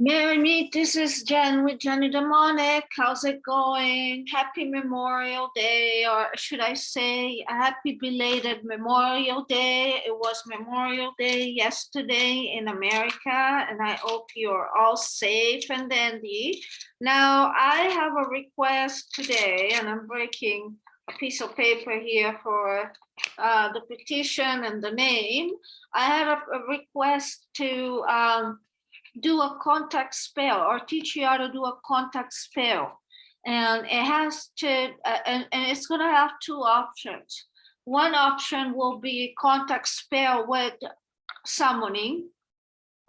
Mary, this is Jen with Jenny Demonic. How's it going? Happy Memorial Day, or should I say a happy belated Memorial Day. It was Memorial Day yesterday in America, and I hope you're all safe and dandy. Now, I have a request today, and I'm breaking a piece of paper here for the petition and the name. I had a request to do a contact spell or teach you how to do a contact spell, and it has to and it's going to have two options. One option will be contact spell with summoning,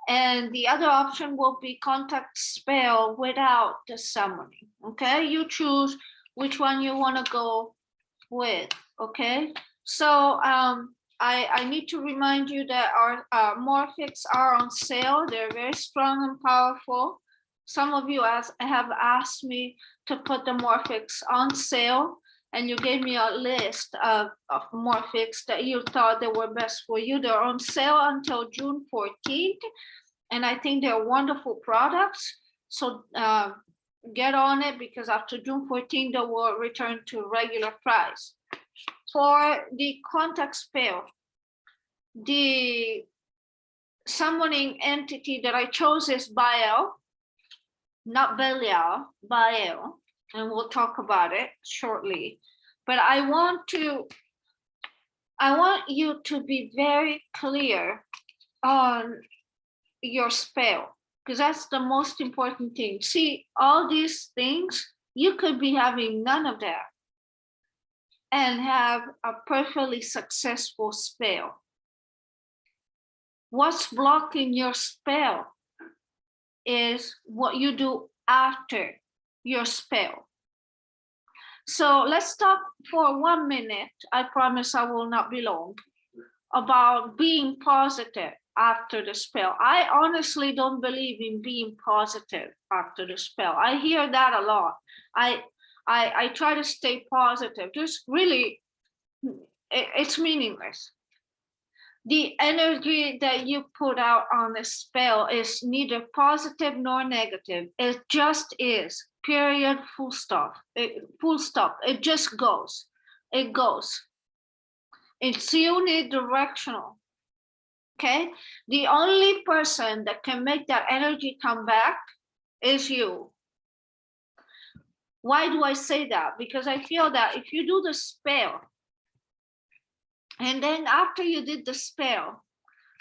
and the other option will be contact spell without the summoning. Okay, you choose which one you want to go with. Okay, so I need to remind you that our morphics are on sale. They're very strong and powerful. Some of you have asked me to put the morphics on sale, and you gave me a list of morphics that you thought they were best for you. They're on sale until June 14th, and I think they're wonderful products. So get on it, because after June 14th, they will return to regular price. For the contact spell, the summoning entity that I chose is Bael, not Belial, Bael, and we'll talk about it shortly. But I want you to be very clear on your spell, because that's the most important thing. See, all these things, you could be having none of that and have a perfectly successful spell. What's blocking your spell is what you do after your spell. So let's talk for 1 minute, I promise I will not be long, about being positive after the spell. I honestly don't believe in being positive after the spell. I hear that a lot. I try to stay positive. Just really, it's meaningless. The energy that you put out on the spell is neither positive nor negative. It just is, period, full stop. Full stop. It just goes. It goes. It's unidirectional. Okay? The only person that can make that energy come back is you. Why do I say that? Because I feel that if you do the spell, and then after you did the spell,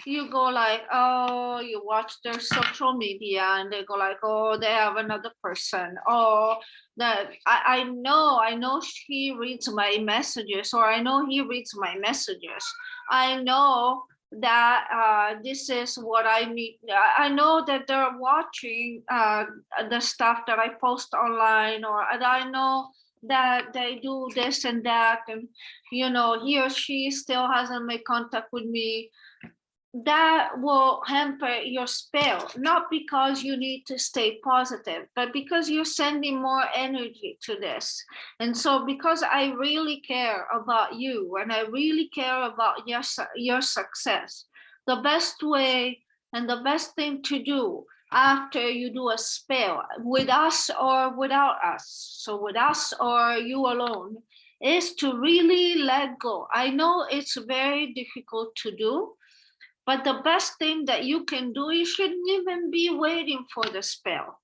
you go like, oh, you watch their social media, and they go like, oh, they have another person. Oh, that I know she reads my messages, or I know he reads my messages. I know that this is what I need. I know that they're watching the stuff that I post online, or I know that they do this and that, and you know, he or she still hasn't made contact with me. That will hamper your spell, not because you need to stay positive, but because you're sending more energy to this. And so because I really care about you, and I really care about your success, the best way and the best thing to do after you do a spell, with us or without us, so with us or you alone, is to really let go. I know it's very difficult to do, but the best thing that you can do, you shouldn't even be waiting for the spell.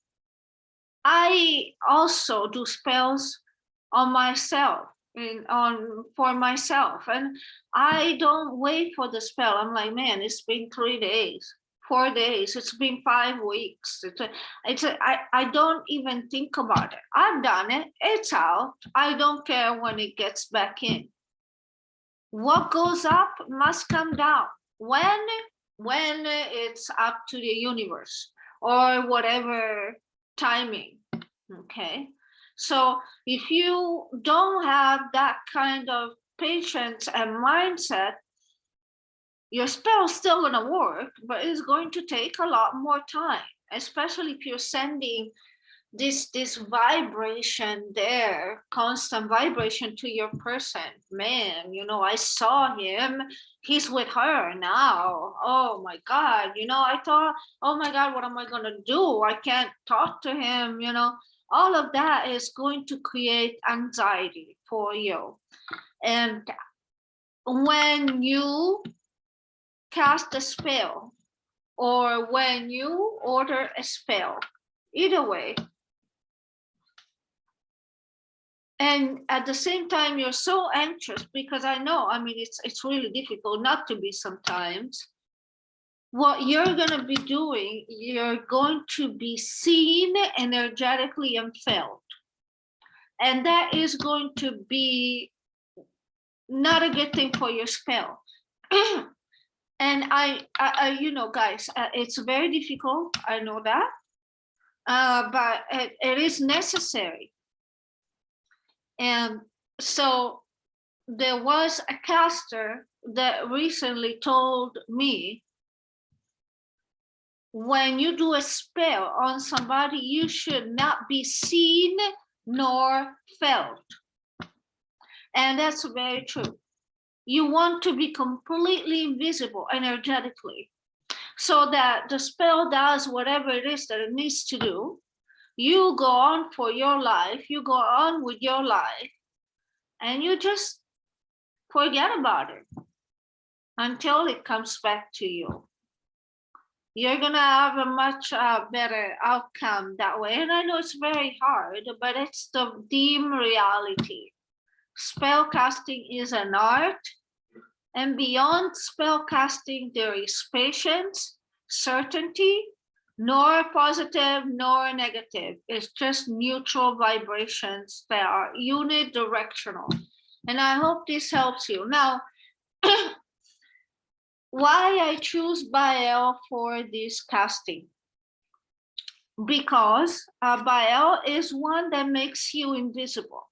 I also do spells on myself, for myself, and I don't wait for the spell. I'm like, man, it's been 3 days, 4 days, it's been 5 weeks. I don't even think about it. I've done it, it's out. I don't care when it gets back in. What goes up must come down. When it's up to the universe or whatever timing. Okay, so if you don't have that kind of patience and mindset, your spell's still going to work, but it's going to take a lot more time, especially if you're sending this vibration there, constant vibration to your person. Man, you know, I saw him, he's with her now. Oh my God, you know, I thought, oh my God, what am I gonna do? I can't talk to him, you know. All of that is going to create anxiety for you. And when you cast a spell or when you order a spell, either way, and at the same time you're so anxious, because I know, I mean, it's really difficult not to be sometimes. What you're going to be doing, you're going to be seen energetically and felt, and that is going to be not a good thing for your spell. And I you know, guys, it's very difficult, I know that, but it is necessary. And so there was a caster that recently told me, when you do a spell on somebody, you should not be seen nor felt. And that's very true. You want to be completely invisible energetically, so that the spell does whatever it is that it needs to do. You go on for your life, you go on with your life, and you just forget about it until it comes back to you. You're gonna have a much better outcome that way. And I know it's very hard, but it's the dim reality. Spell casting is an art, and beyond spell casting, there is patience, certainty, nor positive nor negative. It's just neutral vibrations that are unidirectional. And I hope this helps you. Now, why I choose Bael for this casting? Because Bael is one that makes you invisible,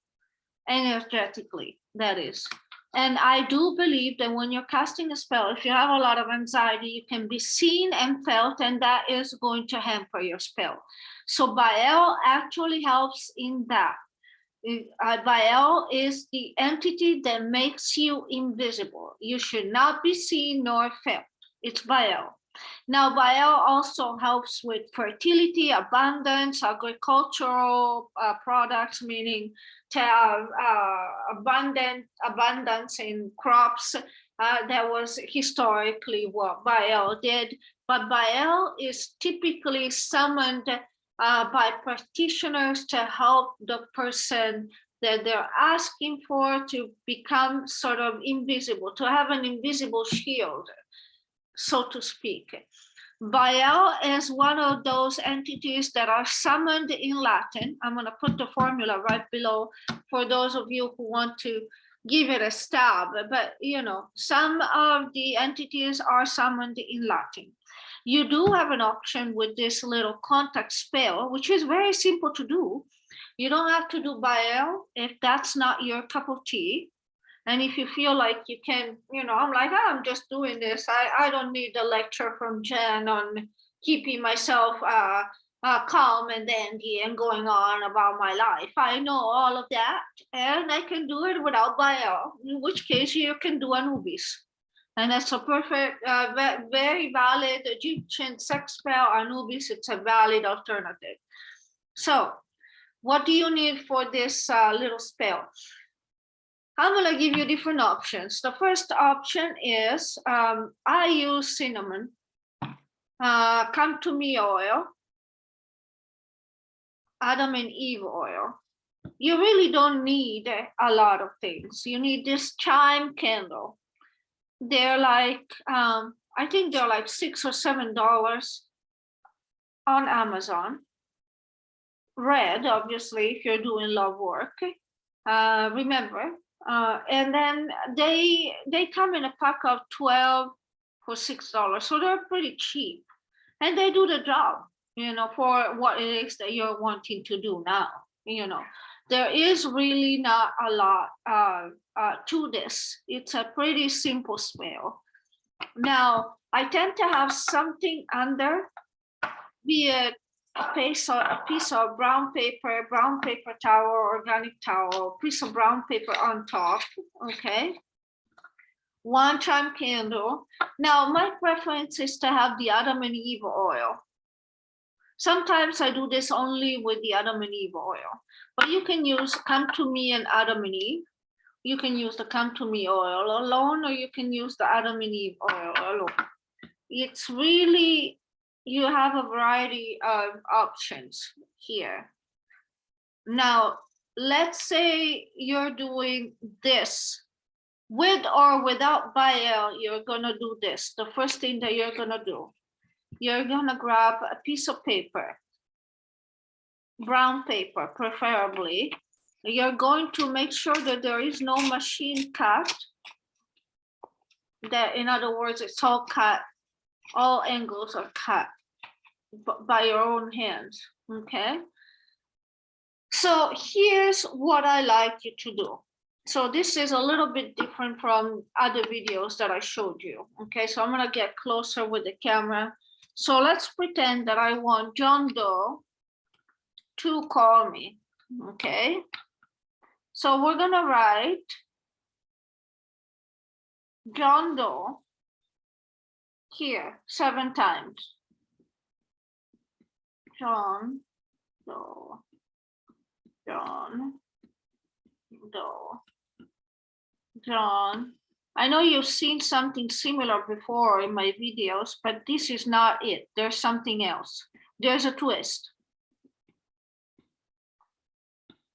energetically, that is. And I do believe that when you're casting a spell, if you have a lot of anxiety, you can be seen and felt, and that is going to hamper your spell. So Bael actually helps in that. Bael is the entity that makes you invisible. You should not be seen nor felt. It's Bael. Now, Bael also helps with fertility, abundance, agricultural products, meaning to have abundance in crops. That was historically what Bael did. But Bael is typically summoned by practitioners to help the person that they're asking for to become sort of invisible, to have an invisible shield, so to speak. Bael is one of those entities that are summoned in Latin. I'm going to put the formula right below for those of you who want to give it a stab. But, you know, some of the entities are summoned in Latin. You do have an option with this little contact spell, which is very simple to do. You don't have to do Bael if that's not your cup of tea. And if you feel like you can, you know, I'm like, oh, I'm just doing this. I don't need a lecture from Jen on keeping myself calm and dandy and going on about my life. I know all of that, and I can do it without Bael, in which case you can do Anubis. And that's a perfect, very valid Egyptian sex spell, Anubis. It's a valid alternative. So what do you need for this little spell? I'm going to give you different options. The first option is I use cinnamon, come to me oil, Adam and Eve oil. You really don't need a lot of things. You need this chime candle. They're like, I think they're like $6 or $7 on Amazon. Red, obviously, if you're doing love work. Remember. And then they come in a pack of 12 for $6, so they're pretty cheap, and they do the job, you know, for what it is that you're wanting to do now. You know, there is really not a lot to this. It's a pretty simple spell. Now, I tend to have something under, be it a piece of brown paper towel, organic towel, piece of brown paper on top, okay? 1 time candle. Now, my preference is to have the Adam and Eve oil. Sometimes I do this only with the Adam and Eve oil, but you can use Come to Me and Adam and Eve. You can use the Come to Me oil alone, or you can use the Adam and Eve oil alone. It's really, you have a variety of options here. Now, let's say you're doing this. With or without Bael, you're gonna do this. The first thing that you're gonna do, you're gonna grab a piece of paper, brown paper preferably. You're going to make sure that there is no machine cut. That, in other words, it's all cut, all angles are cut by your own hands, okay? So here's what I like you to do. So this is a little bit different from other videos that I showed you. Okay, so I'm gonna get closer with the camera. So let's pretend that I want John Doe to call me, okay? So we're gonna write John Doe here 7 times. John Doe, John Doe. John. I know you've seen something similar before in my videos, but this is not it. There's something else. There's a twist.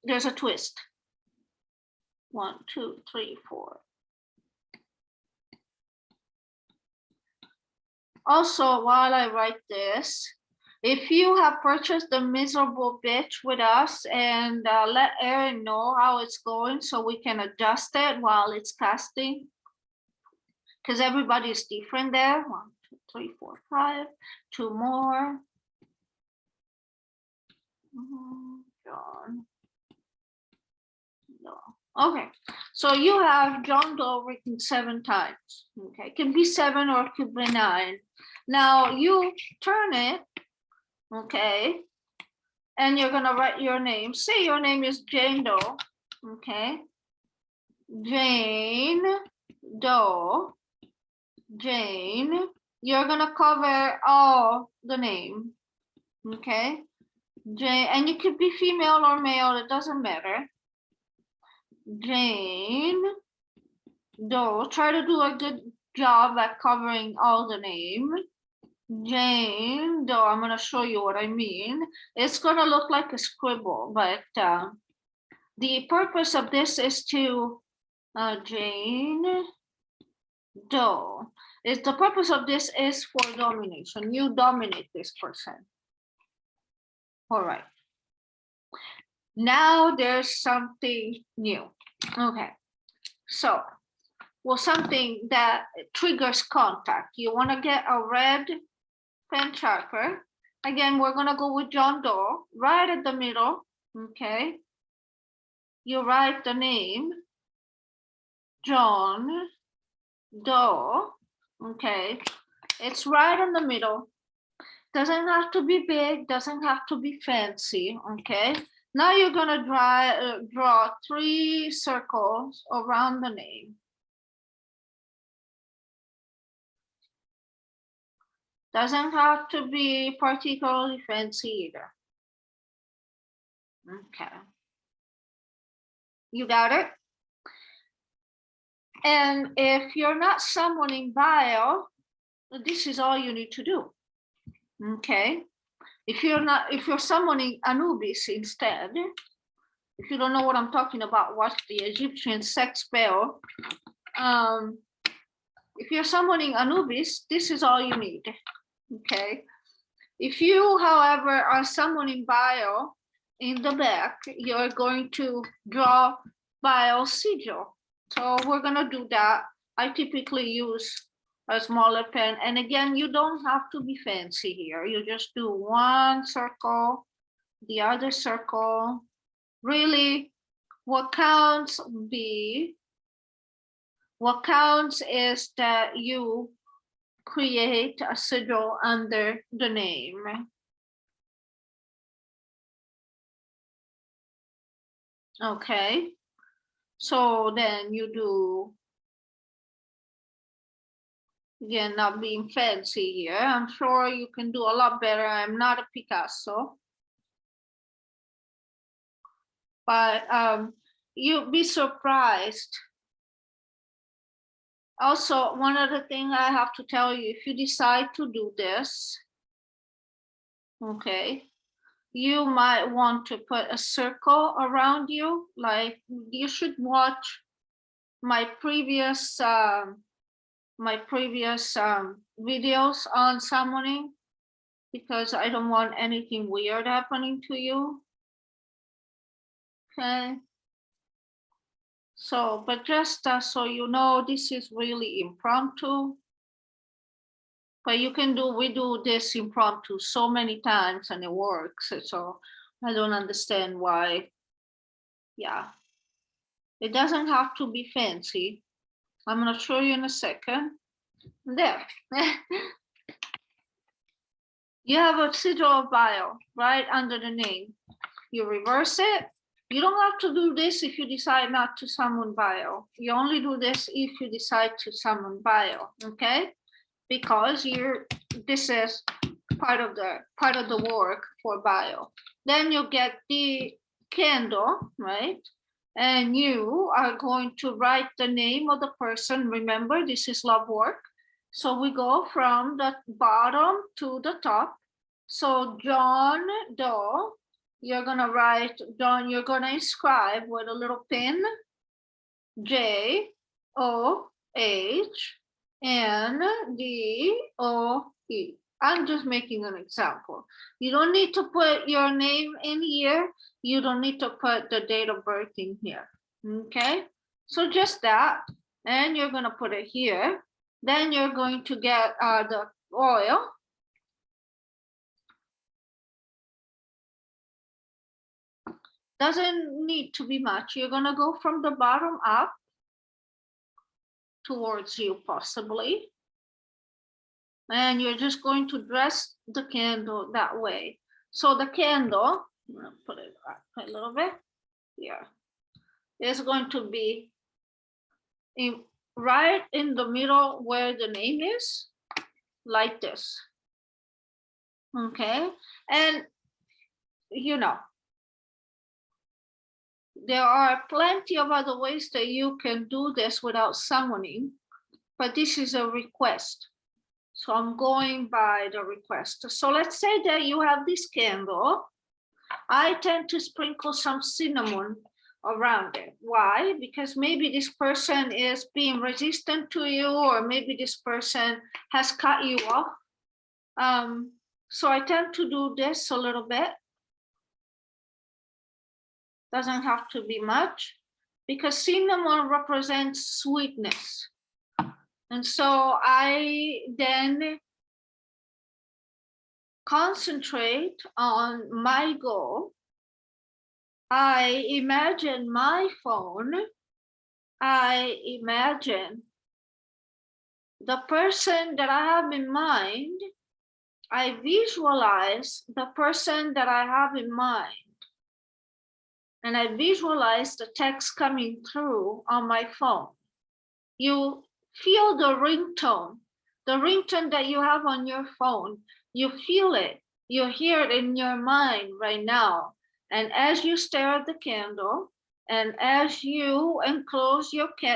There's a twist. 1, 2, 3, 4. Also, while I write this, if you have purchased the miserable bitch with us, and let Erin know how it's going so we can adjust it while it's casting, because everybody's different there. 1, 2, 3, 4, 5. 2 more. John. No. Okay, so you have John Doe written 7 times. Okay, it can be 7 or it could be 9. Now you turn it. Okay, and you're gonna write your name. Say your name is Jane Doe. Okay, Jane Doe. Jane. You're gonna cover all the name. Okay, Jane, and you could be female or male. It doesn't matter. Jane Doe. Try to do a good job at covering all the name. Jane Doe, I'm going to show you what I mean. It's going to look like a scribble, but the purpose of this is to Jane Doe. The purpose of this is for domination. You dominate this person. All right. Now there's something new. Okay. So, well, something that triggers contact. You want to get a red pen sharper. Again, we're gonna go with John Doe right at the middle. Okay, you write the name John Doe. Okay, it's right in the middle. Doesn't have to be big, doesn't have to be fancy. Okay, now you're gonna draw 3 circles around the name. Doesn't have to be particularly fancy either. Okay. You got it? And if you're not summoning Bael, this is all you need to do. Okay. If you're summoning Anubis instead, if you don't know what I'm talking about, watch the Egyptian sex spell. If you're summoning Anubis, this is all you need. Okay. If you, however, are summoning Bael in the back, you're going to draw Bael's sigil. So we're gonna do that. I typically use a smaller pen. And again, you don't have to be fancy here. You just do 1 circle, the other circle. Really, what counts is that you create a sigil under the name. Okay, so then you do, again, not being fancy here. I'm sure you can do a lot better. I'm not a Picasso. But you'd be surprised. Also, one other thing I have to tell you, if you decide to do this, okay, you might want to put a circle around you. Like, you should watch my previous videos on summoning, because I don't want anything weird happening to you. Okay. So, but just so you know, this is really impromptu. But you can do, we do this impromptu so many times and it works. So I don't understand why. Yeah. It doesn't have to be fancy. I'm going to show you in a second. There. You have a sigil of Bael right under the name. You reverse it. You don't have to do this if you decide not to summon Bael. You only do this if you decide to summon Bael, okay? Because this is part of the work for Bael. Then you get the candle, right? And you are going to write the name of the person. Remember, this is love work. So we go from the bottom to the top. So John Doe, you're gonna write John, you're gonna inscribe with a little pin, J-O-H-N-D-O-E. I'm just making an example. You don't need to put your name in here. You don't need to put the date of birth in here. Okay, so just that. And you're going to put it here. Then you're going to get the oil. Doesn't need to be much. You're going to go from the bottom up towards you, possibly. And you're just going to dress the candle that way. So the candle, I'm going to put it up a little bit here, is going to be right in the middle where the name is, like this. Okay, and you know, there are plenty of other ways that you can do this without summoning, but this is a request. So I'm going by the request. So let's say that you have this candle. I tend to sprinkle some cinnamon around it. Why? Because maybe this person is being resistant to you, or maybe this person has cut you off. So I tend to do this a little bit. Doesn't have to be much, because cinnamon represents sweetness. And so I then concentrate on my goal. I imagine my phone. I imagine the person that I have in mind. I visualize the person that I have in mind. And I visualize the text coming through on my phone. You feel the ringtone that you have on your phone. You feel it. You hear it in your mind right now. And as you stare at the candle, and as you enclose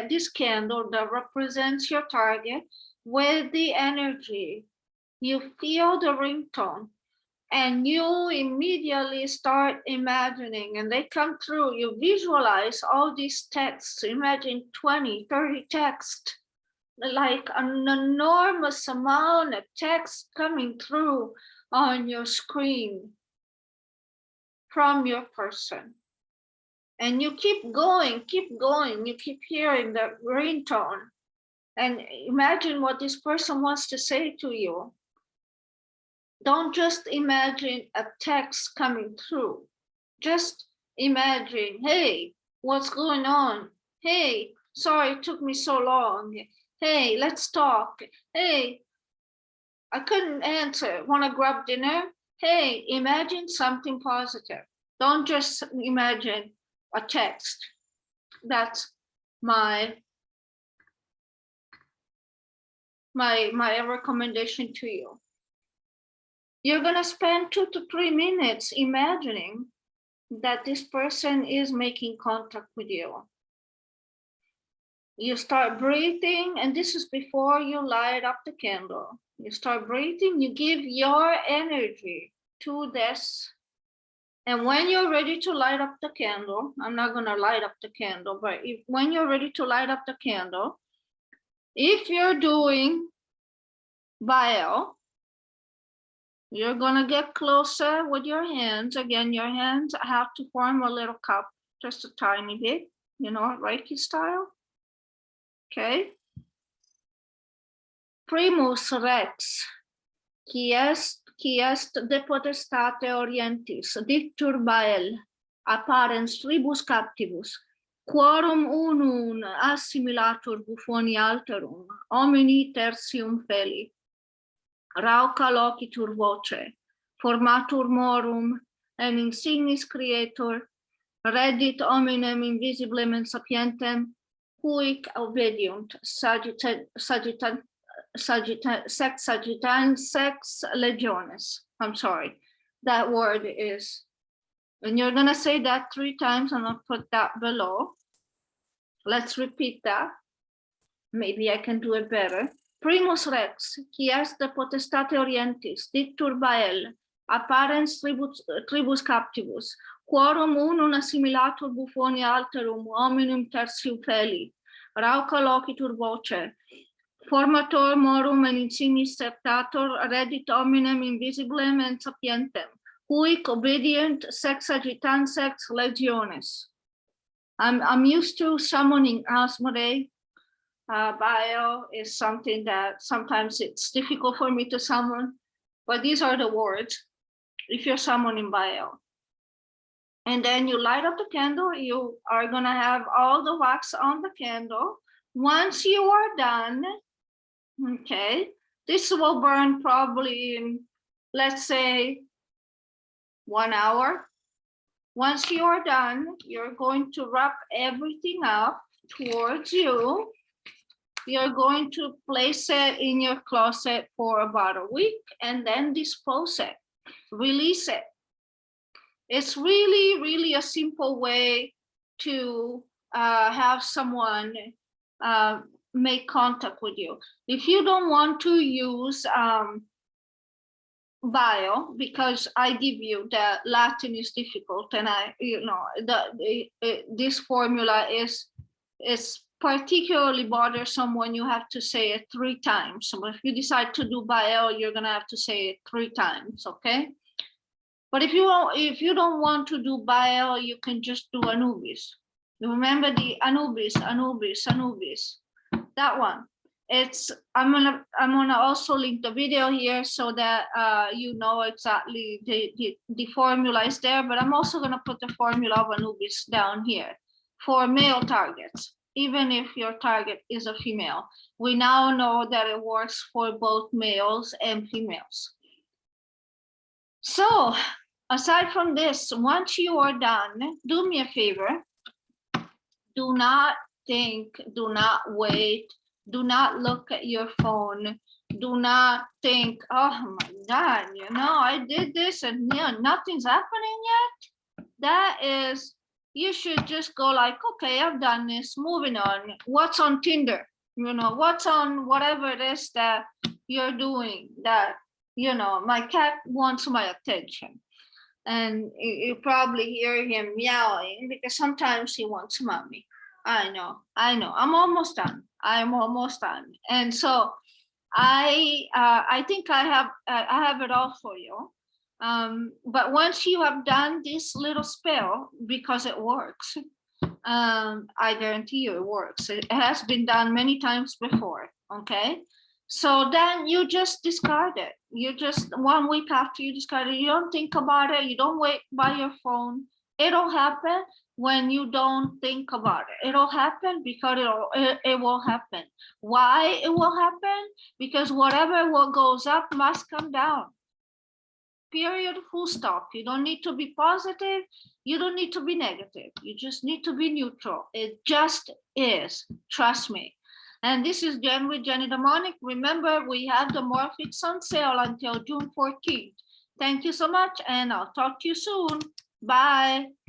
this candle that represents your target with the energy, you feel the ringtone. And you immediately start imagining, and they come through. You visualize all these texts. Imagine 20, 30 texts, like an enormous amount of text coming through on your screen from your person. And you keep going, you keep hearing the ringtone. And imagine what this person wants to say to you. Don't just imagine a text coming through. Just imagine, hey, what's going on? Hey, sorry it took me so long. Hey, let's talk. Hey, I couldn't answer. Want to grab dinner? Hey, imagine something positive. Don't just imagine, a text. That's my recommendation to you. You're gonna spend 2 to 3 minutes imagining that this person is making contact with you. You start breathing, and this is before you light up the candle. You start breathing, you give your energy to this. And when you're ready to light up the candle, I'm not gonna light up the candle, but when you're ready to light up the candle, if you're doing Bael, you're gonna get closer with your hands. Again, your hands have to form a little cup, just a tiny bit, you know, Reiki style. Okay. Primus Rex, qui est de potestate Orientis, dicitur Bael, apparens tribus capitibus, quorum unum assimilatur bufoni alterum, homini tertium feli, Rauca loquitur voce, formator morum, and insignis creator, reddit hominem invisibilem and sapientem, Huic obediunt, sexagintasex legiones. I'm sorry, that word is, and you're gonna say that 3 times, and I'll put that below. Let's repeat that. Maybe I can do it better. Primus Rex, qui est de potestate Orientis, dicitur Bael, apparens tribus capitibus, quorum unum assimilatur bufoni alterum, hominem tertium feli, Rauca loquitur voce, formator morum and insignis certator, reddit hominem invisibilem and sapientem, Huic obediunt sexagintasex legiones. I'm used to summoning Asmodee. Bael is something that sometimes it's difficult for me to summon, but these are the words if you're summoning Bael. And then you light up the candle. You are gonna have all the wax on the candle. Once you are done, okay, this will burn probably in, let's say, 1 hour. Once you are done, you're going to wrap everything up towards you. You're going to place it in your closet for about a week and then dispose it, release it. It's really, really a simple way to have someone make contact with you. If you don't want to use Bael, because I give you that Latin is difficult, and this formula is particularly bothersome when you have to say it 3 times. So if you decide to do Bael, you're gonna have to say it 3 times, okay? But if you don't want to do Bael, you can just do Anubis. You remember the Anubis, that one. I'm gonna also link the video here so that you know exactly the formula is there, but I'm also gonna put the formula of Anubis down here for male targets. Even if your target is a female, we now know that it works for both males and females. So aside from this, once you are done, do me a favor. Do not think, do not wait, do not look at your phone. Do not think, oh my God, I did this and nothing's happening yet. That is, you should just go like, okay, I've done this, moving on. What's on Tinder? What's on whatever it is that you're doing that, my cat wants my attention. And you probably hear him meowing because sometimes he wants mommy. I know. I'm almost done. And so I think I have it all for you. But once you have done this little spell, because it works, I guarantee you it works. It has been done many times before, okay? So then you just discard it. You just, 1 week after you discard it, you don't think about it, you don't wait by your phone. It'll happen when you don't think about it. It'll happen because it will happen. Why it will happen? Because whatever what goes up must come down. period, full stop. You don't need to be positive. You don't need to be negative. You just need to be neutral. It just is. Trust me. And this is Jen with Jenny Demonic. Remember, we have the Morphics on sale until June 14th. Thank you so much, and I'll talk to you soon. Bye.